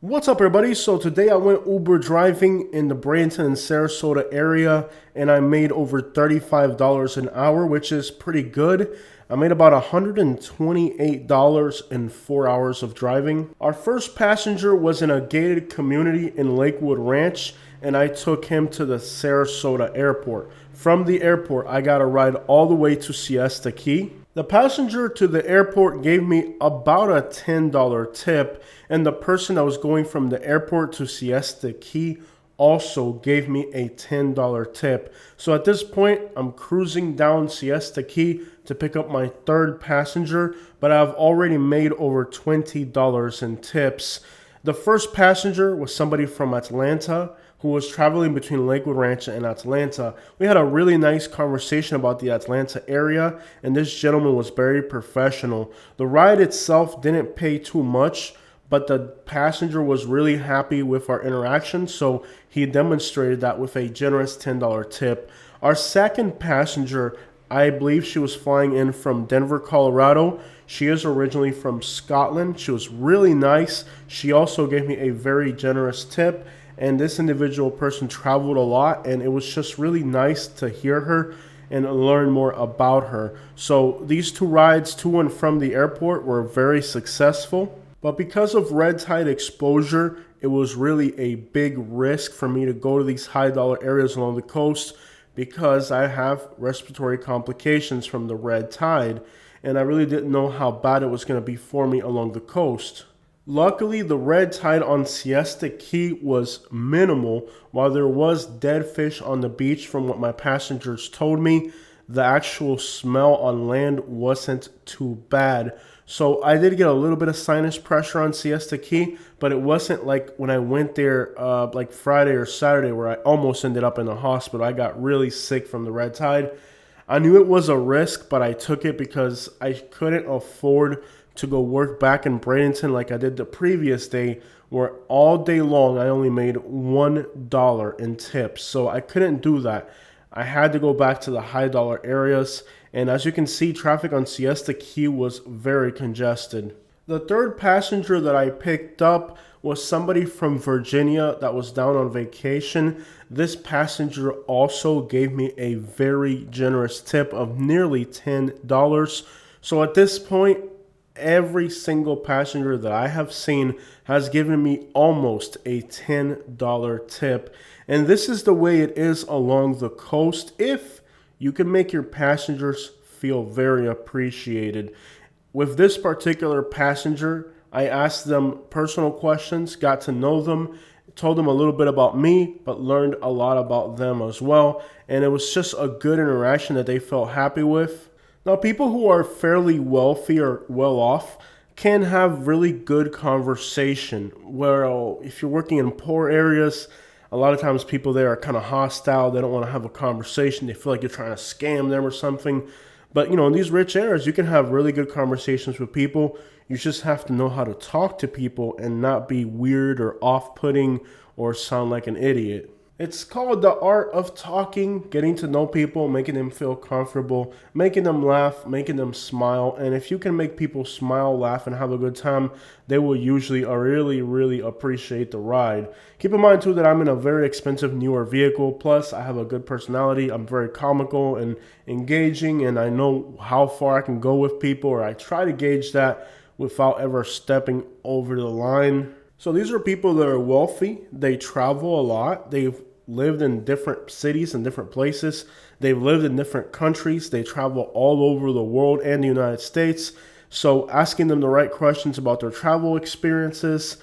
What's up, everybody? So today I went Uber driving in the Bradenton and Sarasota area, and I made over $35 an hour, which is pretty good. I made about $128 in 4 hours of driving. Our first passenger was in a gated community in Lakewood Ranch, and I took him to the Sarasota airport. From the airport, I got a ride all the way to Siesta Key. The passenger to the airport gave me about a $10 tip, and the person that was going from the airport to Siesta Key also gave me a $10 tip. So at this point, I'm cruising down Siesta Key to pick up my third passenger, but I've already made over $20 in tips. The first passenger was somebody from Atlanta who was traveling between Lakewood Ranch and Atlanta. We had a really nice conversation about the Atlanta area, and this gentleman was very professional. The ride itself didn't pay too much, but the passenger was really happy with our interaction, so he demonstrated that with a generous $10 tip. Our second passenger, I believe she was flying in from Denver, Colorado. She is originally from Scotland. She was really nice. She also gave me a very generous tip, and this individual person traveled a lot, and it was just really nice to hear her and learn more about her. So these two rides to and from the airport were very successful, but because of red tide exposure, it was really a big risk for me to go to these high dollar areas along the coast because I have respiratory complications from the red tide, and I really didn't know how bad it was going to be for me along the coast. Luckily, the red tide on Siesta Key was minimal. While there was dead fish on the beach from what my passengers told me, the actual smell on land wasn't too bad. So I did get a little bit of sinus pressure on Siesta Key, but it wasn't like when I went there like Friday or Saturday where I almost ended up in the hospital. I got really sick from the red tide. I knew it was a risk, but I took it because I couldn't afford to go work back in Bradenton like I did the previous day, where all day long I only made $1 in tips. So I couldn't do that. I had to go back to the high dollar areas, and as you can see, traffic on Siesta Key was very congested. The third passenger that I picked up was somebody from Virginia that was down on vacation. This passenger also gave me a very generous tip of nearly $10. So at this point, every single passenger that I have seen has given me almost a $10 tip. And this is the way it is along the coast if you can make your passengers feel very appreciated. With this particular passenger, I asked them personal questions, got to know them, told them a little bit about me, but learned a lot about them as well. And it was just a good interaction that they felt happy with. Now, people who are fairly wealthy or well off can have really good conversation. Well, if you're working in poor areas, a lot of times people there are kind of hostile. They don't want to have a conversation. They feel like you're trying to scam them or something. But, in these rich areas, you can have really good conversations with people. You just have to know how to talk to people and not be weird or off-putting or sound like an idiot. It's called the art of talking, getting to know people, making them feel comfortable, making them laugh, making them smile. And if you can make people smile, laugh, and have a good time, they will usually really, really appreciate the ride. Keep in mind, too, that I'm in a very expensive, newer vehicle. Plus, I have a good personality. I'm very comical and engaging, and I know how far I can go with people, or I try to gauge that without ever stepping over the line. So these are people that are wealthy. They travel a lot. They've lived in different cities and different places. They've lived in different countries. They travel all over the world and the United States. So asking them the right questions about their travel experiences,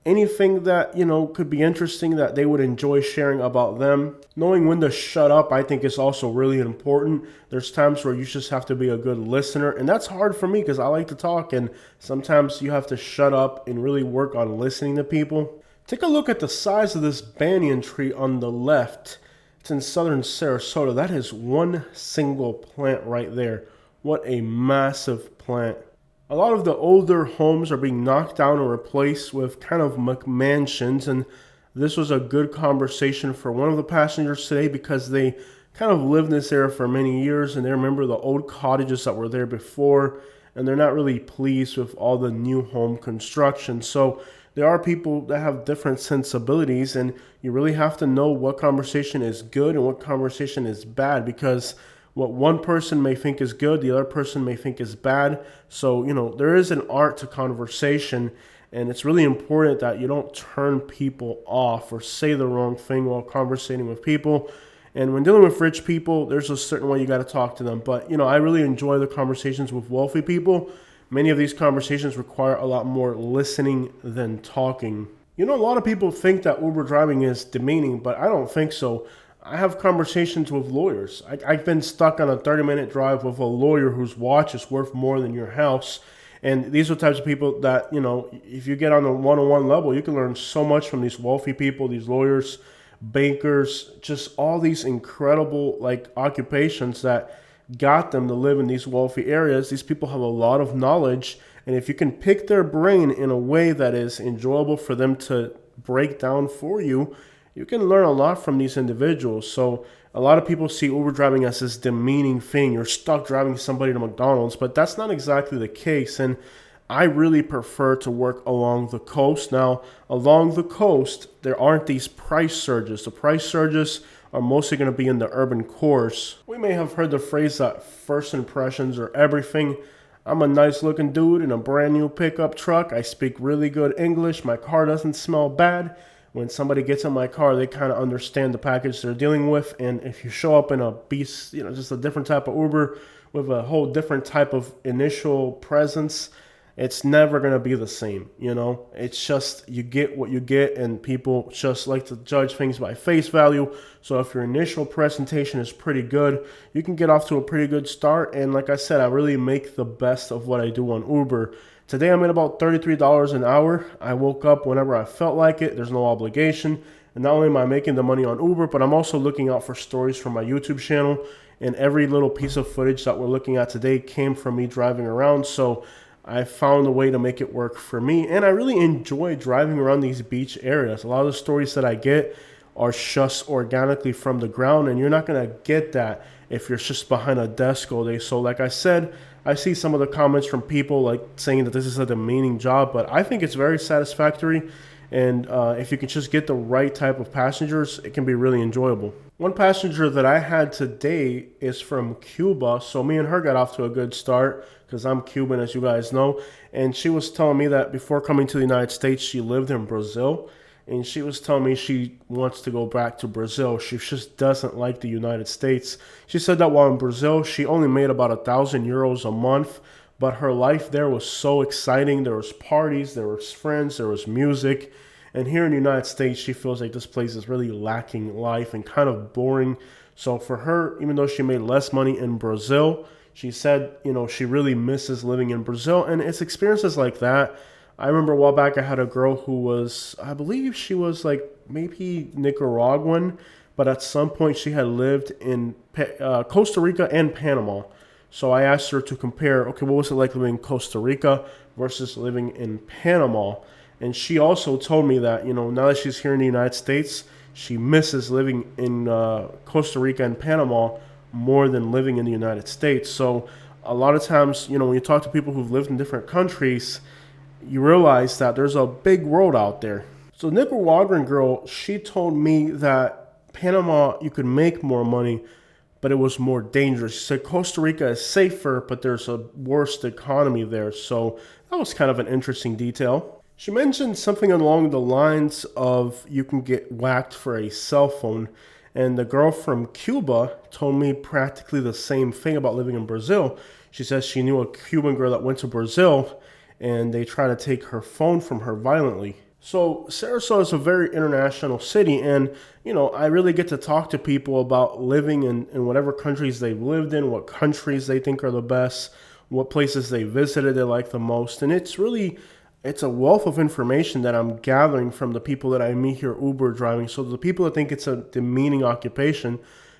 anything that, could be interesting that they would enjoy sharing about them. Knowing when to shut up, I think, is also really important. There's times where you just have to be a good listener, and that's hard for me because I like to talk, and sometimes you have to shut up and really work on listening to people. Take a look at the size of this banyan tree on the left. It's in southern Sarasota. That is one single plant right there. What a massive plant. A lot of the older homes are being knocked down and replaced with kind of McMansions, and this was a good conversation for one of the passengers today because they kind of lived in this area for many years and they remember the old cottages that were there before, and they're not really pleased with all the new home construction. So there are people that have different sensibilities, and you really have to know what conversation is good and what conversation is bad, because what one person may think is good, the other person may think is bad. So, there is an art to conversation, and it's really important that you don't turn people off or say the wrong thing while conversating with people. And when dealing with rich people, there's a certain way you got to talk to them. But, I really enjoy the conversations with wealthy people. Many of these conversations require a lot more listening than talking. A lot of people think that Uber driving is demeaning, but I don't think so. I have conversations with lawyers. I've been stuck on a 30-minute drive with a lawyer whose watch is worth more than your house. And these are the types of people that, if you get on a one-on-one level, you can learn so much from these wealthy people, these lawyers, bankers, just all these incredible occupations that got them to live in these wealthy areas. These people have a lot of knowledge, and if you can pick their brain in a way that is enjoyable for them to break down for you, you can learn a lot from these individuals. So a lot of people see Uber driving as this demeaning thing. You're stuck driving somebody to McDonald's, but that's not exactly the case. And I really prefer to work along the coast. Now, along the coast, there aren't these price surges. The price surges are mostly going to be in the urban cores. We may have heard the phrase that first impressions are everything. I'm a nice looking dude in a brand new pickup truck. I speak really good English. My car doesn't smell bad. When somebody gets in my car, they kind of understand the package they're dealing with. And if you show up in a beast, just a different type of Uber with a whole different type of initial presence, it's never going to be the same. It's just, you get what you get, and people just like to judge things by face value. So if your initial presentation is pretty good, you can get off to a pretty good start. And like I said, I really make the best of what I do on Uber. Today I'm at about $33 an hour. I woke up whenever I felt like it. There's no obligation. And not only am I making the money on Uber, but I'm also looking out for stories from my YouTube channel. And every little piece of footage that we're looking at today came from me driving around. So I found a way to make it work for me. And I really enjoy driving around these beach areas. A lot of the stories that I get are just organically from the ground, and you're not going to get that if you're just behind a desk all day. So like I said, I see some of the comments from people saying that this is a demeaning job, but I think it's very satisfactory. And if you can just get the right type of passengers, it can be really enjoyable. One passenger that I had today is from Cuba. So me and her got off to a good start because I'm Cuban, as you guys know. And she was telling me that before coming to the United States, she lived in Brazil. And she was telling me she wants to go back to Brazil. She just doesn't like the United States. She said that while in Brazil, she only made about 1,000 euros a month. But her life there was so exciting. There was parties, there was friends, there was music. And here in the United States, she feels like this place is really lacking life and kind of boring. So for her, even though she made less money in Brazil, she said, she really misses living in Brazil. And it's experiences like that. I remember a while back I had a girl who was, I believe she was maybe Nicaraguan, but at some point she had lived in Costa Rica and Panama. So I asked her to compare, okay, what was it like living in Costa Rica versus living in Panama? And she also told me that, now that she's here in the United States, she misses living in Costa Rica and Panama more than living in the United States. So a lot of times, when you talk to people who've lived in different countries, you realize that there's a big world out there. So the Nicaraguan girl, she told me that Panama, you could make more money, but it was more dangerous. She said Costa Rica is safer, but there's a worse economy there. So that was kind of an interesting detail. She mentioned something along the lines of you can get whacked for a cell phone. And the girl from Cuba told me practically the same thing about living in Brazil. She says she knew a Cuban girl that went to Brazil, and they try to take her phone from her violently. So Sarasota is a very international city, and I really get to talk to people about living in whatever countries they've lived in, what countries they think are the best, what places they visited they like the most. And it's a wealth of information that I'm gathering from the people that I meet here Uber driving. So the people that think it's a demeaning occupation,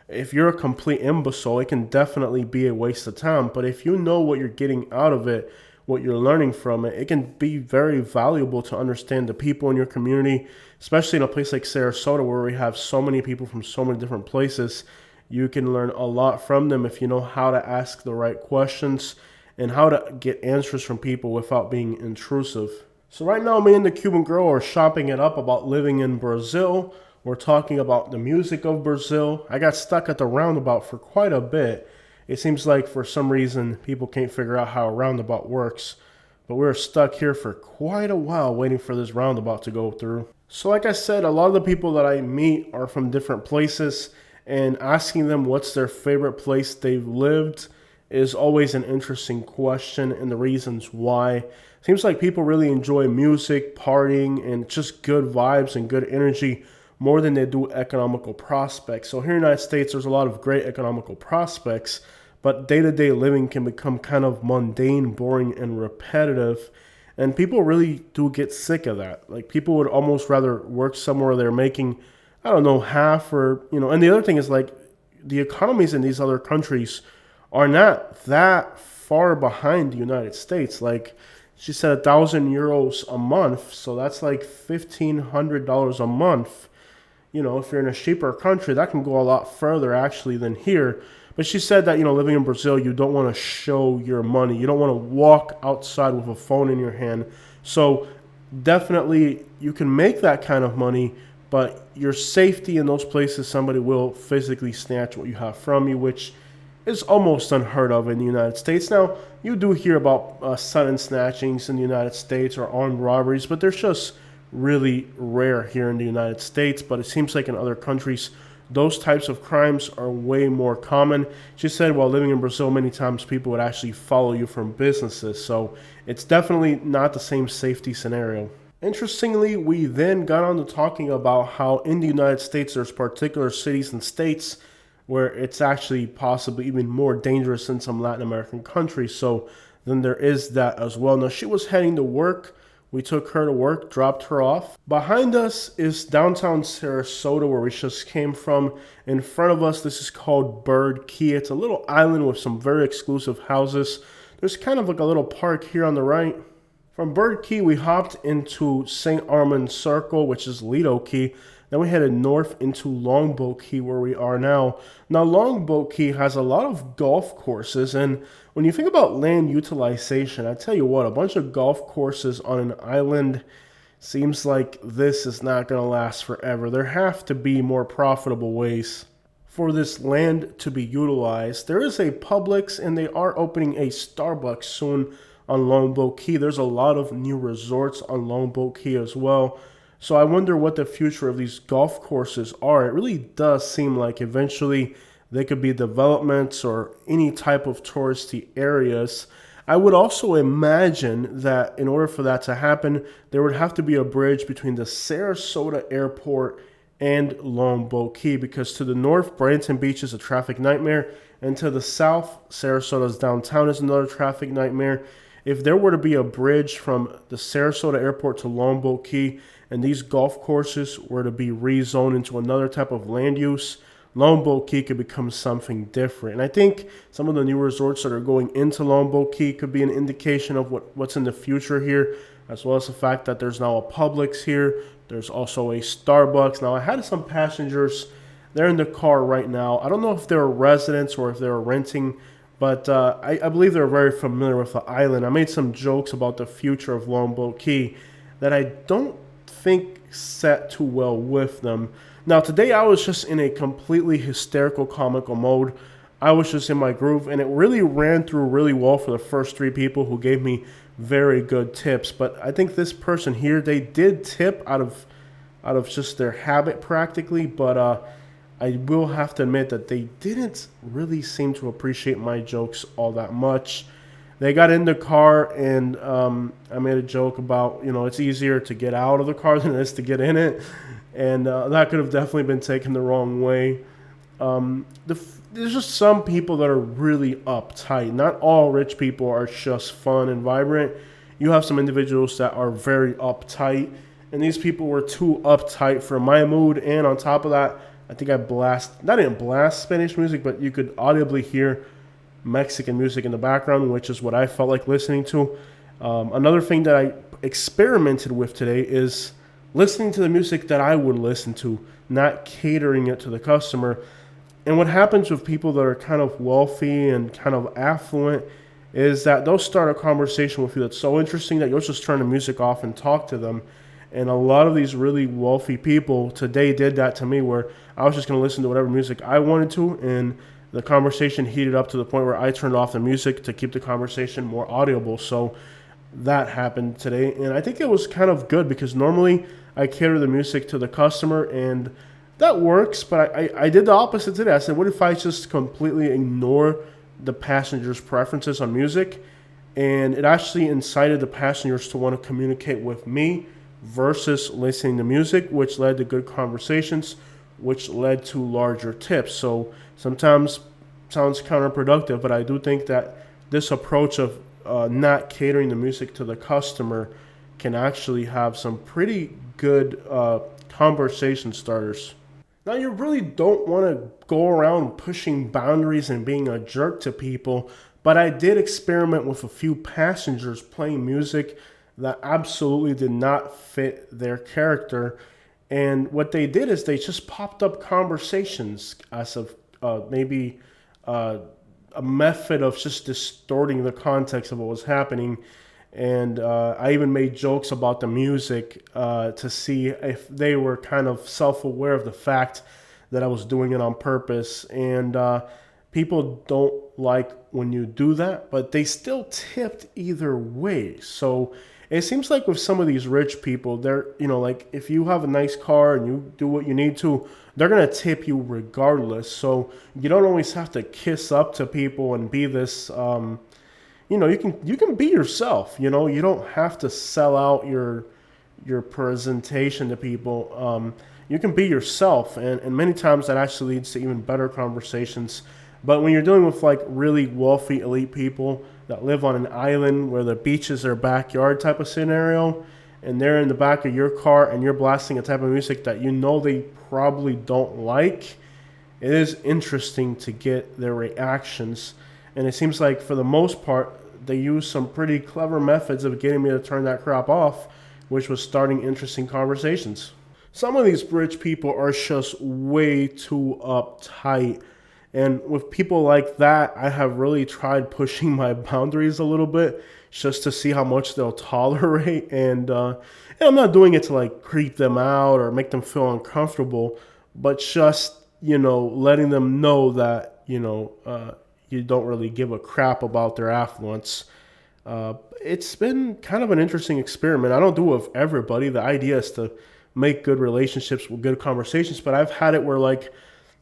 if you're a complete imbecile, it can definitely be a waste of time. But if you know what you're getting out of it, what you're learning from it, it can be very valuable to understand the people in your community, especially in a place like Sarasota where we have so many people from so many different places. You can learn a lot from them if you know how to ask the right questions and how to get answers from people without being intrusive. So right now, me and the Cuban girl are chopping it up about living in Brazil. We're talking about the music of Brazil. I got stuck at the roundabout for quite a bit. It seems like for some reason people can't figure out how a roundabout works. But we were stuck here for quite a while waiting for this roundabout to go through. So like I said, a lot of the people that I meet are from different places, and asking them what's their favorite place they've lived is always an interesting question, and the reasons why. Seems like people really enjoy music, partying, and just good vibes and good energy more than they do economical prospects. So here in the United States, there's a lot of great economical prospects, but day-to-day living can become kind of mundane, boring, and repetitive. And people really do get sick of that. Like, people would almost rather work somewhere they're making, I don't know, half or, and the other thing is, like, the economies in these other countries are not that far behind the United States. Like, she said €1,000 a month, so that's like $1,500 a month. If you're in a cheaper country, that can go a lot further actually than here. But she said that, living in Brazil, you don't want to show your money. You don't want to walk outside with a phone in your hand. So definitely you can make that kind of money, but your safety in those places, somebody will physically snatch what you have from you, which is almost unheard of in the United States. Now, you do hear about sudden snatchings in the United States or armed robberies, but they're just really rare here in the United States. But it seems like in other countries, those types of crimes are way more common. She said while living in Brazil, many times people would actually follow you from businesses. So it's definitely not the same safety scenario. Interestingly, we then got on to talking about how in the United States, there's particular cities and states where it's actually possibly even more dangerous than some Latin American countries. So then there is that as well. Now, she was heading to work. We took her to work, dropped her off. Behind us is downtown Sarasota, where we just came from. In front of us, this is called Bird Key. It's a little island with some very exclusive houses. There's kind of like a little park here on the right. From Bird Key, we hopped into St. Armand Circle, which is Lido Key. Then we headed north into Longboat Key, where we are now. Now, Longboat Key has a lot of golf courses, and when you think about land utilization, I tell you what, a bunch of golf courses on an island seems like this is not going to last forever. There have to be more profitable ways for this land to be utilized. There is a Publix, and they are opening a Starbucks soon on Longboat Key. There's a lot of new resorts on Longboat Key as well. So I wonder what the future of these golf courses are. It really does seem like eventually they could be developments or any type of touristy areas. I would also imagine that in order for that to happen, there would have to be a bridge between the Sarasota airport and Longboat Key, because to the north, Bradenton Beach is a traffic nightmare, and to the south, Sarasota's downtown is another traffic nightmare. If there were to be a bridge from the Sarasota airport to Longboat Key, and these golf courses were to be rezoned into another type of land use, Longboat Key could become something different. And I think some of the new resorts that are going into Longboat Key could be an indication of what's in the future here, as well as the fact that there's now a Publix here. There's also a Starbucks. Now, I had some passengers. They're in the car right now. I don't know if they're residents or if they're renting, but I believe they're very familiar with the island. I made some jokes about the future of Longboat Key that I don't think set too well with them. Now, today I was just in a completely hysterical comical mode. I was just in my groove, and it really ran through really well for the first three people who gave me very good tips. But I think this person here, they did tip out of just their habit practically, but I will have to admit that they didn't really seem to appreciate my jokes all that much. They got in the car, and I made a joke about, it's easier to get out of the car than it is to get in it. And that could have definitely been taken the wrong way. There's just some people that are really uptight. Not all rich people are just fun and vibrant. You have some individuals that are very uptight, and these people were too uptight for my mood. And on top of that, I think I didn't blast Spanish music, but you could audibly hear Mexican music in the background, which is what I felt like listening to. Another thing that I experimented with today is listening to the music that I would listen to, not catering it to the customer. And what happens with people that are kind of wealthy and kind of affluent is that they'll start a conversation with you that's so interesting that you'll just turn the music off and talk to them. And a lot of these really wealthy people today did that to me, where I was just going to listen to whatever music I wanted to, and the conversation heated up to the point where I turned off the music to keep the conversation more audible. So that happened today, and I think it was kind of good because normally I cater the music to the customer, and that works, but I did the opposite today. I said, what if I just completely ignore the passengers' preferences on music? And it actually incited the passengers to want to communicate with me versus listening to music, which led to good conversations, which led to larger tips. So sometimes sounds counterproductive, but I do think that this approach of not catering the music to the customer can actually have some pretty good conversation starters. Now, you really don't want to go around pushing boundaries and being a jerk to people, but I did experiment with a few passengers playing music that absolutely did not fit their character. And what they did is they just popped up conversations as of maybe a method of just distorting the context of what was happening. And I even made jokes about the music to see if they were kind of self-aware of the fact that I was doing it on purpose. And people don't like when you do that, but they still tipped either way. So it seems like with some of these rich people, they're, like if you have a nice car and you do what you need to, they're going to tip you regardless. So you don't always have to kiss up to people and be this, you can be yourself. You don't have to sell out your presentation to people. You can be yourself, and many times that actually leads to even better conversations. But when you're dealing with like really wealthy elite people that live on an island where the beach is their backyard type of scenario, and they're in the back of your car and you're blasting a type of music that they probably don't like, it is interesting to get their reactions. And it seems like for the most part, they use some pretty clever methods of getting me to turn that crap off, which was starting interesting conversations. Some of these rich people are just way too uptight. And with people like that, I have really tried pushing my boundaries a little bit just to see how much they'll tolerate. And I'm not doing it to like creep them out or make them feel uncomfortable, but just, letting them know that, you don't really give a crap about their affluence. It's been kind of an interesting experiment. I don't do it with everybody. The idea is to make good relationships with good conversations, but I've had it where like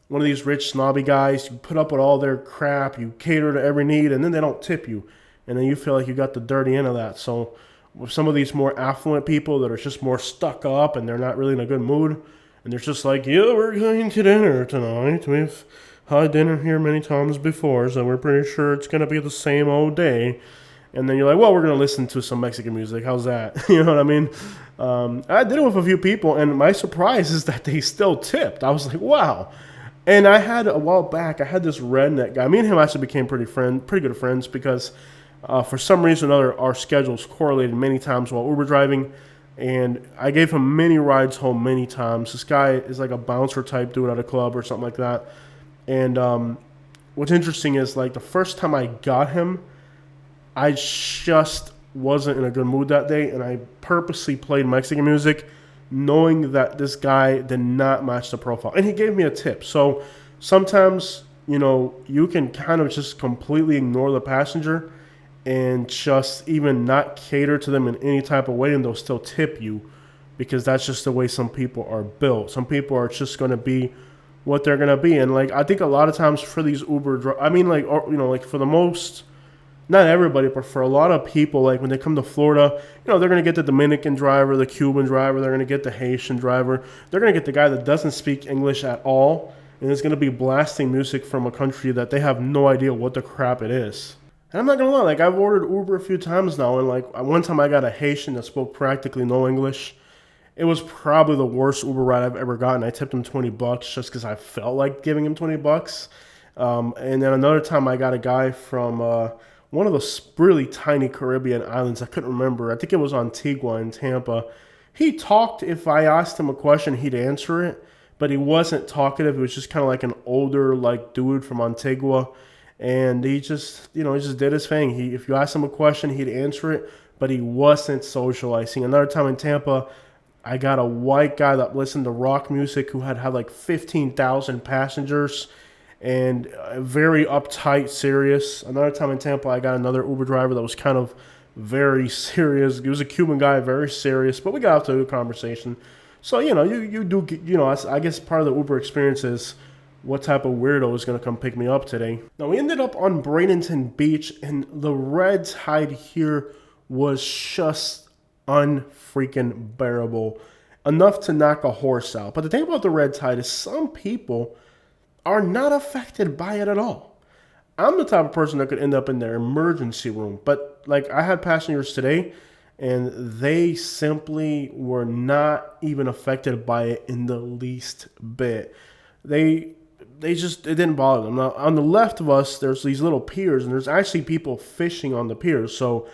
one of these rich snobby guys, you put up with all their crap, you cater to every need, and then they don't tip you. And then you feel like you got the dirty end of that. So with some of these more affluent people that are just more stuck up and they're not really in a good mood, and they're just like, yeah, we're going to dinner tonight. We've had dinner here many times before, so we're pretty sure it's going to be the same old day. And then you're like, well, we're going to listen to some Mexican music. How's that? You know what I mean? I did it with a few people, and my surprise is that they still tipped. I was like, wow. And I had, a while back, I had this redneck guy. Me and him actually became pretty good friends because for some reason or another, our schedules correlated many times while Uber driving. And I gave him many rides home many times. This guy is like a bouncer type dude at a club or something like that. And what's interesting is like the first time I got him, I just wasn't in a good mood that day, and I purposely played Mexican music knowing that this guy did not match the profile. And he gave me a tip. So sometimes, you can kind of just completely ignore the passenger and just even not cater to them in any type of way, and they'll still tip you because that's just the way some people are built. Some people are just going to be what they're going to be. And like, I think a lot of times for these Uber, for the most, not everybody, but for a lot of people, like when they come to Florida, they're going to get the Dominican driver, the Cuban driver, they're going to get the Haitian driver. They're going to get the guy that doesn't speak English at all and is going to be blasting music from a country that they have no idea what the crap it is. And I'm not going to lie, like I've ordered Uber a few times now, and like one time I got a Haitian that spoke practically no English. It was probably the worst Uber ride I've ever gotten. I tipped him $20 just because I felt like giving him $20. And then another time I got a guy from one of the really tiny Caribbean islands. I couldn't remember. I think it was Antigua in Tampa. He talked. If I asked him a question, he'd answer it. But he wasn't talkative. It was just kind of like an older like dude from Antigua. and he just, he just did his thing. If you asked him a question, he'd answer it, but he wasn't socializing. Another time in Tampa, I got a white guy that listened to rock music who had like 15,000 passengers and very uptight, serious. Another time in Tampa, I got another Uber driver that was kind of very serious. He was a Cuban guy, very serious, but we got off to a good conversation. So, you do, I guess part of the Uber experience is what type of weirdo is going to come pick me up today. Now, we ended up on Bradenton Beach, and the red tide here was just unfreaking bearable. Enough to knock a horse out. But the thing about the red tide is some people are not affected by it at all. I'm the type of person that could end up in their emergency room. But, like, I had passengers today, and they simply were not even affected by it in the least bit. It didn't bother them. Now, on the left of us, there's these little piers, and there's actually people fishing on the piers. So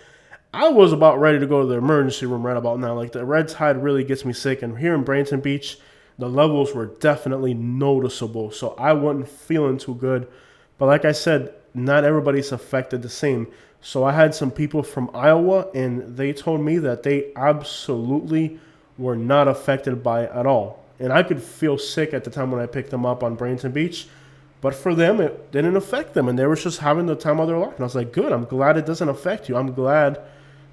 I was about ready to go to the emergency room right about now. Like, the red tide really gets me sick. And here in Bradenton Beach, the levels were definitely noticeable. So I wasn't feeling too good. But like I said, not everybody's affected the same. So I had some people from Iowa, and they told me that they absolutely were not affected by it at all. And I could feel sick at the time when I picked them up on Bradenton Beach. But for them, it didn't affect them. And they were just having the time of their life. And I was like, good, I'm glad it doesn't affect you. I'm glad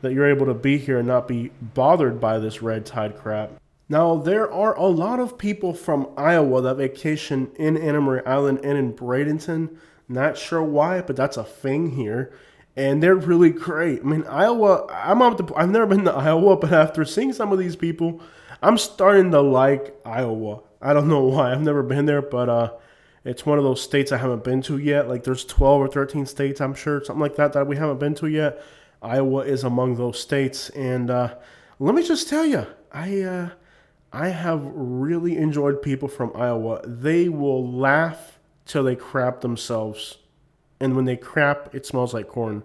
that you're able to be here and not be bothered by this red tide crap. Now, there are a lot of people from Iowa that vacation in Anna Maria Island and in Bradenton. Not sure why, but that's a thing here. And they're really great. I mean, Iowa, I've never been to Iowa, but after seeing some of these people, I'm starting to like Iowa. I don't know why. I've never been there, but it's one of those states I haven't been to yet. Like, there's 12 or 13 states, I'm sure, something like that we haven't been to yet. Iowa is among those states. And let me just tell you, I have really enjoyed people from Iowa. They will laugh till they crap themselves. And when they crap, it smells like corn.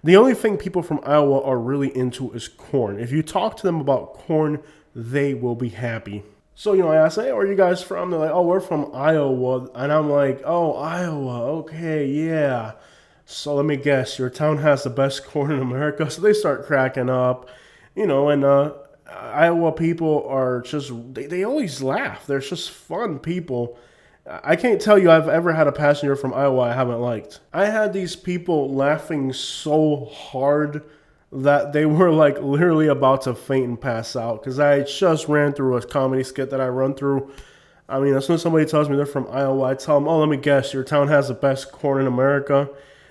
The only thing people from Iowa are really into is corn. If you talk to them about corn, they will be happy. So, I ask, hey, where are you guys from? They're like, oh, we're from Iowa. And I'm like, oh, Iowa, okay, yeah. So let me guess, your town has the best corn in America? So they start cracking up, and Iowa people are just, they always laugh. They're just fun people. I can't tell you I've ever had a passenger from Iowa I haven't liked. I had these people laughing so hard that they were like literally about to faint and pass out because I just ran through a comedy skit that I run through. I mean, as soon as somebody tells me they're from Iowa, I tell them, oh, let me guess, your town has the best corn in America.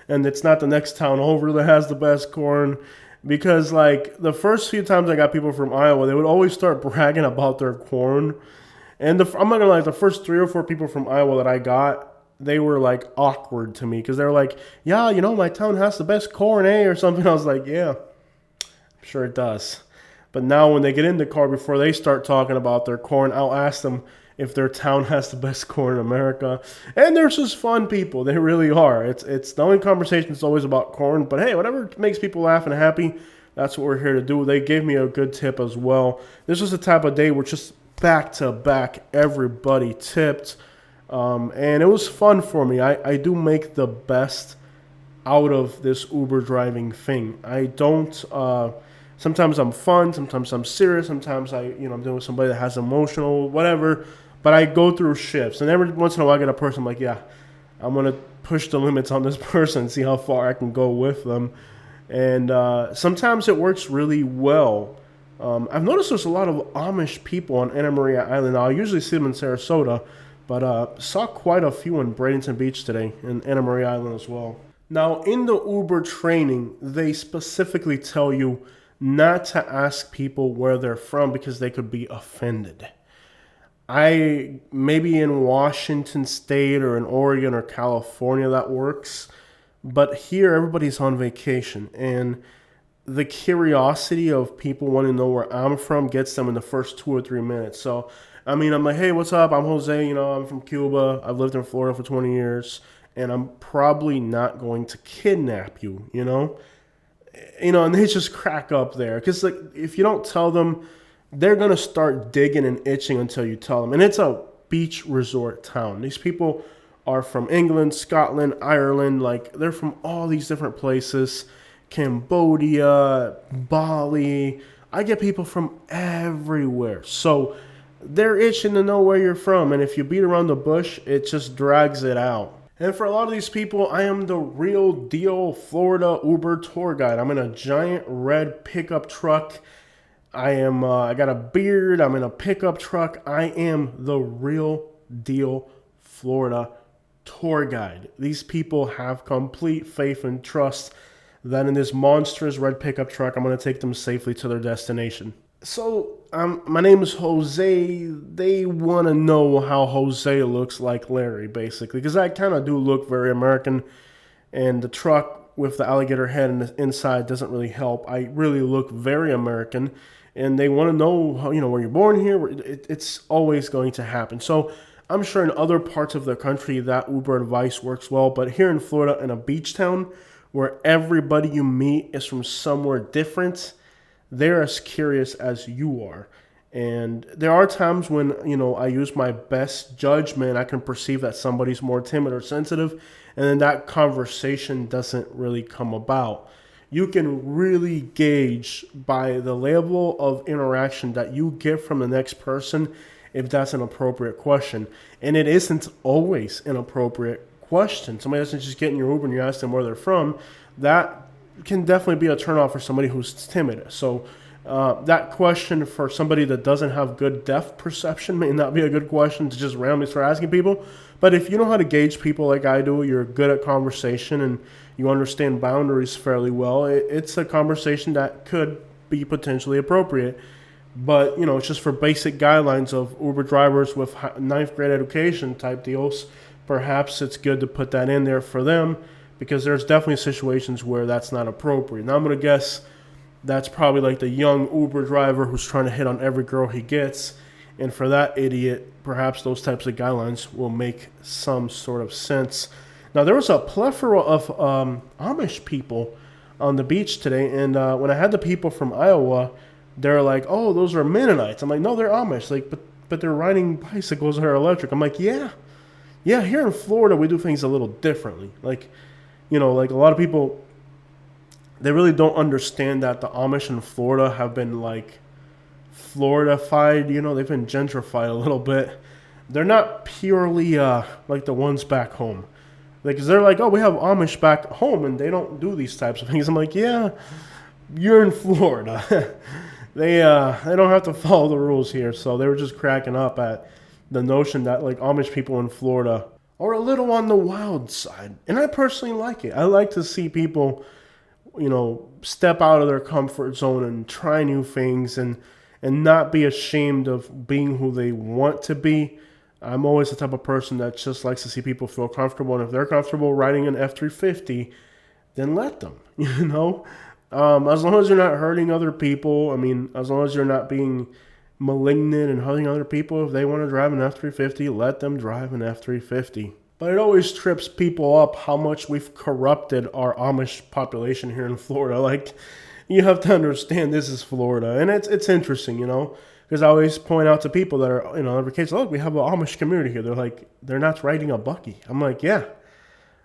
And it's not the next town over that has the best corn. Because, like, the first few times I got people from Iowa, they would always start bragging about their corn. And I'm not going to lie, the first 3 or 4 people from Iowa that I got, they were, like, awkward to me. Because they were like, yeah, my town has the best corn, eh? Or something. I was like, yeah, I'm sure it does. But now when they get in the car, before they start talking about their corn, I'll ask them if their town has the best corn in America. And they're just fun people. They really are. It's the only conversation is always about corn. But hey, whatever makes people laugh and happy, that's what we're here to do. They gave me a good tip as well. This was the type of day where just back to back, everybody tipped. And it was fun for me. I do make the best out of this Uber driving thing. I don't... sometimes I'm fun. Sometimes I'm serious. Sometimes I'm dealing with somebody that has emotional, whatever. But I go through shifts, and every once in a while I get a person I'm like, yeah, I'm going to push the limits on this person and see how far I can go with them. And sometimes it works really well. I've noticed there's a lot of Amish people on Anna Maria Island. Now, I usually see them in Sarasota, but saw quite a few in Bradenton Beach today, and Anna Maria Island as well. Now, in the Uber training, they specifically tell you not to ask people where they're from because they could be offended. Maybe in Washington State or in Oregon or California that works, but here everybody's on vacation, and the curiosity of people wanting to know where I'm from gets them in the first 2 or 3 minutes. So, I'm like, hey, what's up? I'm Jose, I'm from Cuba. I've lived in Florida for 20 years, and I'm probably not going to kidnap you, and they just crack up there. Because like, if you don't tell them, they're going to start digging and itching until you tell them. And it's a beach resort town. These people are from England, Scotland, Ireland. Like, they're from all these different places. Cambodia, Bali. I get people from everywhere. So they're itching to know where you're from. And if you beat around the bush, it just drags it out. And for a lot of these people, I am the real deal Florida Uber tour guide. I'm in a giant red pickup truck. I got a beard. I'm in a pickup truck. I am the real deal Florida tour guide. These people have complete faith and trust that in this monstrous red pickup truck, I'm going to take them safely to their destination. So, my name is Jose. They want to know how Jose looks like Larry, basically, because I kind of do look very American, and the truck with the alligator head and the inside doesn't really help. I really look very American, and they want to know how, where you're born here. It's always going to happen. So, I'm sure in other parts of the country that Uber advice works well, but here in Florida, in a beach town where everybody you meet is from somewhere different, they're as curious as you are. And there are times when, I use my best judgment. I can perceive that somebody's more timid or sensitive, and then that conversation doesn't really come about. You can really gauge by the level of interaction that you get from the next person if that's an appropriate question. And it isn't always an appropriate question. Somebody doesn't just get in your Uber and you ask them where they're from. That can definitely be a turnoff for somebody who's timid. So that question for somebody that doesn't have good depth perception may not be a good question to just randomly start asking people. But if you know how to gauge people like I do, you're good at conversation and you understand boundaries fairly well, it's a conversation that could be potentially appropriate. But, it's just for basic guidelines of Uber drivers with ninth grade education type deals. Perhaps it's good to put that in there for them, because there's definitely situations where that's not appropriate. Now, I'm going to guess that's probably like the young Uber driver who's trying to hit on every girl he gets. And for that idiot, perhaps those types of guidelines will make some sort of sense. Now, there was a plethora of Amish people on the beach today. And when I had the people from Iowa, they're like, oh, those are Mennonites. I'm like, no, they're Amish. Like, but they're riding bicycles that are electric. I'm like, yeah, here in Florida, we do things a little differently. Like, like a lot of people, they really don't understand that the Amish in Florida have been like Floridified, they've been gentrified a little bit. They're not purely like the ones back home. Like, 'cause they're like, oh, we have Amish back home and they don't do these types of things. I'm like, yeah, you're in Florida. They don't have to follow the rules here. So they were just cracking up at the notion that like Amish people in Florida are a little on the wild side. And I personally like it. I like to see people, step out of their comfort zone and try new things and not be ashamed of being who they want to be. I'm always the type of person that just likes to see people feel comfortable. And if they're comfortable riding an F-350, then let them, as long as you're not hurting other people. I mean, as long as you're not being malignant and hurting other people, if they want to drive an F-350, let them drive an F-350. But it always trips people up how much we've corrupted our Amish population here in Florida. Like, you have to understand this is Florida. And it's interesting, because I always point out to people that are, every case, look, we have an Amish community here. They're like, they're not riding a buggy. I'm like, yeah.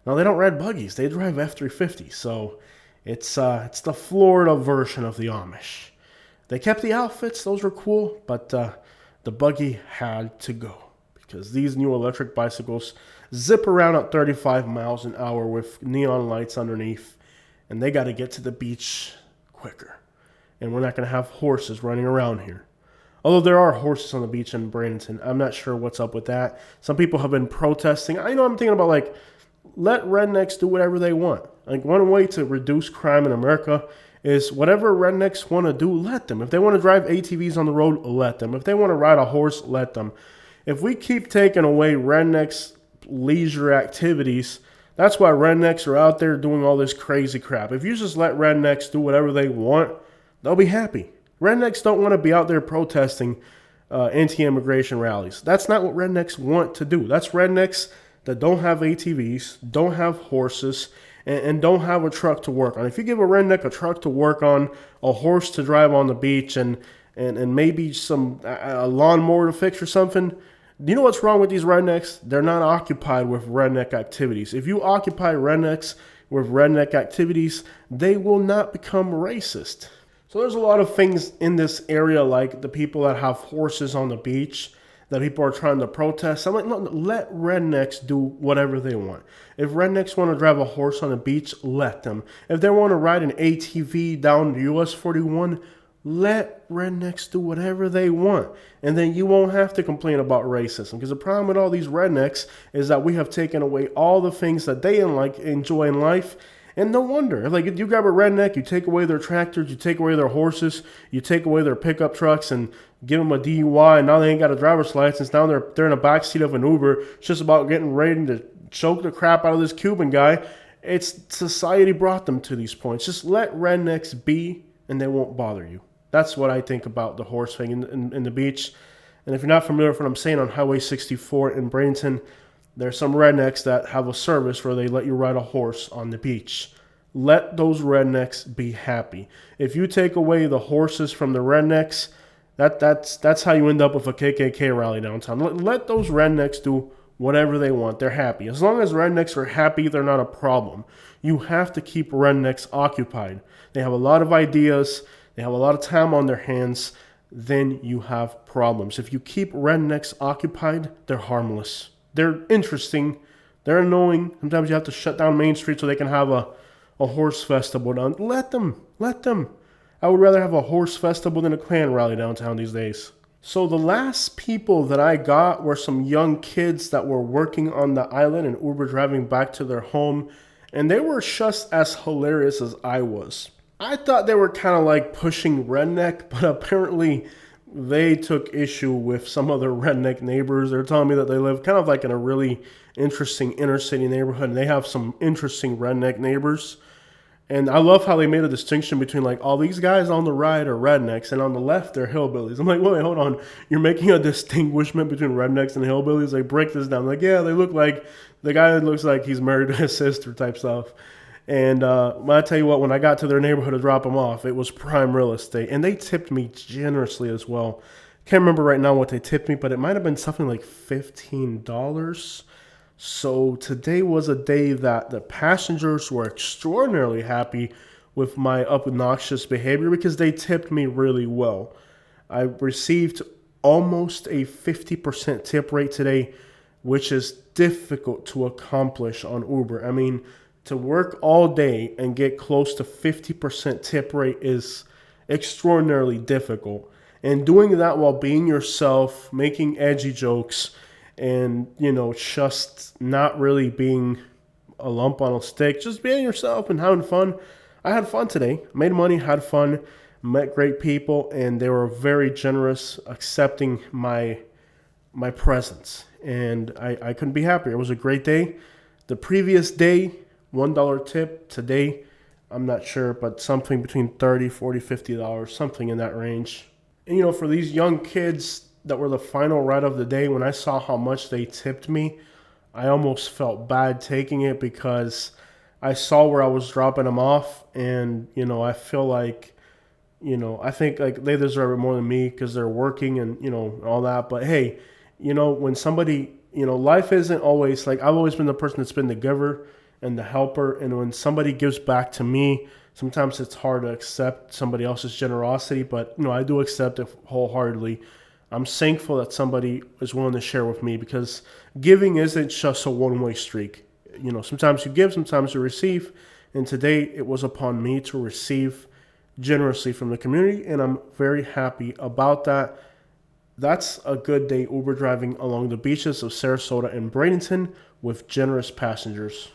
No, they don't ride buggies. They drive F-350. So it's the Florida version of the Amish. They kept the outfits. Those were cool. But the buggy had to go, because these new electric bicycles zip around at 35 miles an hour with neon lights underneath, and they got to get to the beach quicker. And we're not going to have horses running around here. Although there are horses on the beach in Bradenton. I'm not sure what's up with that. Some people have been protesting. I'm thinking about, like, let rednecks do whatever they want. Like, one way to reduce crime in America is whatever rednecks want to do, let them. If they want to drive ATVs on the road, let them. If they want to ride a horse, let them. If we keep taking away rednecks' leisure activities, that's why rednecks are out there doing all this crazy crap. If you just let rednecks do whatever they want, they'll be happy. Rednecks don't want to be out there protesting anti-immigration rallies. That's not what rednecks want to do. That's rednecks that don't have ATVs, don't have horses, and don't have a truck to work on. If you give a redneck a truck to work on, a horse to drive on the beach, and maybe a lawnmower to fix or something, You know what's wrong with these rednecks? They're not occupied with redneck activities. If you occupy rednecks with redneck activities, they will not become racist. So there's a lot of things in this area, like the people that have horses on the beach that people are trying to protest. I'm like, no, let rednecks do whatever they want. If rednecks want to drive a horse on the beach, let them. If they want to ride an ATV down US 41, let rednecks do whatever they want. And then you won't have to complain about racism. Because the problem with all these rednecks is that we have taken away all the things that they enjoy in life. And no wonder. Like, if you grab a redneck, you take away their tractors, you take away their horses, you take away their pickup trucks, and give them a DUI, and now they ain't got a driver's license. Now they're in the back seat of an Uber. It's just about getting ready to choke the crap out of this Cuban guy. It's society brought them to these points. Just let rednecks be, and they won't bother you. That's what I think about the horse thing in the beach. And if you're not familiar with what I'm saying, on Highway 64 in Bradenton, there's some rednecks that have a service where they let you ride a horse on the beach. Let those rednecks be happy. If you take away the horses from the rednecks, that's how you end up with a KKK rally downtown. Let those rednecks do whatever they want. They're happy. As long as rednecks are happy, they're not a problem. You have to keep rednecks occupied. They have a lot of ideas. They have a lot of time on their hands. Then you have problems. If you keep rednecks occupied, they're harmless. They're interesting. They're annoying. Sometimes you have to shut down Main Street so they can have a horse festival down. Let them. I would rather have a horse festival than a Klan rally downtown these days. So the last people that I got were some young kids that were working on the island and Uber driving back to their home. And they were just as hilarious as I was. I thought they were kind of like pushing redneck, but apparently they took issue with some of their redneck neighbors. They're telling me that they live kind of like in a really interesting inner city neighborhood, and they have some interesting redneck neighbors. And I love how they made a distinction between, like, all these guys on the right are rednecks and on the left they're hillbillies. I'm like, wait, hold on. You're making a distinguishment between rednecks and hillbillies? Like, break this down. Like, yeah, they look like, the guy looks like he's married to his sister type stuff. And I tell you what, when I got to their neighborhood to drop them off, it was prime real estate. And they tipped me generously as well. Can't remember right now what they tipped me, but it might have been something like $15. So today was a day that the passengers were extraordinarily happy with my obnoxious behavior because they tipped me really well. I received almost a 50% tip rate today, which is difficult to accomplish on Uber. I mean, to work all day and get close to 50% tip rate is extraordinarily difficult. And doing that while being yourself, making edgy jokes, and, just not really being a lump on a stick, just being yourself and having fun. I had fun today. Made money, had fun, met great people, and they were very generous accepting my presence. And I couldn't be happier. It was a great day. The previous day, $1 tip. Today, I'm not sure, but something between $30, $40, $50, something in that range. And, for these young kids that were the final ride of the day, when I saw how much they tipped me, I almost felt bad taking it because I saw where I was dropping them off, and, I feel like, I think like they deserve it more than me because they're working and, all that. But hey, when somebody, life isn't always like, I've always been the person that's been the giver and the helper. And when somebody gives back to me, sometimes it's hard to accept somebody else's generosity, but, I do accept it wholeheartedly. I'm thankful that somebody is willing to share with me because giving isn't just a one-way streak. Sometimes you give, sometimes you receive. And today it was upon me to receive generously from the community, and I'm very happy about that. That's a good day Uber driving along the beaches of Sarasota and Bradenton with generous passengers.